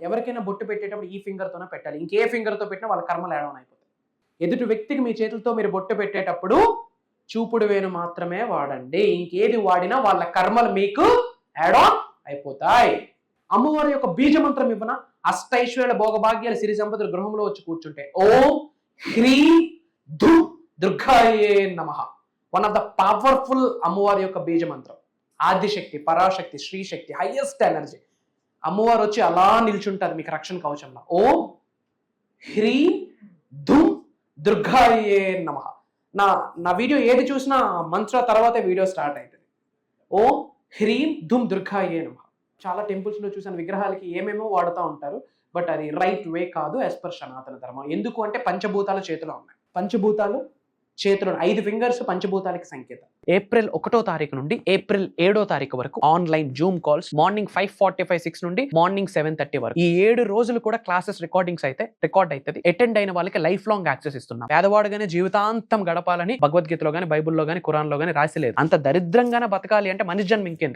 ఎవరికైనా బొట్టు పెట్టేటప్పుడు ఈ ఫింగర్తోనే పెట్టాలి. ఇంకే ఫింగర్తో పెట్టినా వాళ్ళ కర్మలు యాడ్ ఆన్ అయిపోతాయి. ఎదుటి వ్యక్తికి మీ చేతులతో మీరు బొట్టు పెట్టేటప్పుడు చూపుడు వేలు మాత్రమే వాడండి. ఇంకేది వాడినా వాళ్ళ కర్మలు మీకు యాడ్ ఆన్ అయిపోతాయి. అమ్మవారి యొక్క బీజ మంత్రం ఇవ్వన అష్టైశ్వర్యాల భోగభాగ్యాలు సిరి సంపదలు గృహంలో వచ్చి కూర్చుంటే ఓం హ్రీం ధూం దుర్గాయే నమః. వన్ ఆఫ్ ద పవర్ఫుల్ అమ్మవారి యొక్క బీజ మంత్రం. Adishakti, Parashakti, Srishakti, highest energy. అమ్మవారు వచ్చి అలా నిల్చుంటారు మీకు రక్షణ కవచంలో. ఓం హ్రీం ధూం దుర్గాయే నమః. నా వీడియో ఏది చూసినా మంత్ర తర్వాతే వీడియో స్టార్ట్ అవుతుంది. ఓం హ్రీం ధూం దుర్గాయే నమః. చాలా టెంపుల్స్లో చూసిన విగ్రహాలకి ఏమేమో వాడుతూ ఉంటారు. బట్ అది రైట్ వే కాదు యాజ్ పర్ సనాతన ధర్మం. ఎందుకు అంటే పంచభూతాలు చేతిలో ఉన్నాయి. పంచభూతాలు చేతిలో 5 ఫింగర్స్ పంచభూతాలకి సంకేతం. ఏప్రిల్ 1వ తారీఖు నుండి ఏప్రిల్ 7వ తారీఖు వరకు ఆన్లైన్ జూమ్ కాల్స్ మార్నింగ్ 5:45 నుండి మార్నింగ్ 7:30 వరకు. ఈ 7 రోజులు కూడా క్లాసెస్ రికార్డ్ అవుతుంది. అటెండ్ అయిన వాళ్ళకి లైఫ్ లాంగ్ యాక్సెస్ ఇస్తున్నాం. పేదవాడుగానే జీవితాంతం గడపాలని భగవద్గీతలో గానీ, బైబుల్లో గానీ, ఖురాన్లో గానీ రాసి లేదు. అంత దరిద్రంగానే బతకాలి అంటే మనిషి జన్మ ఇంకేంది.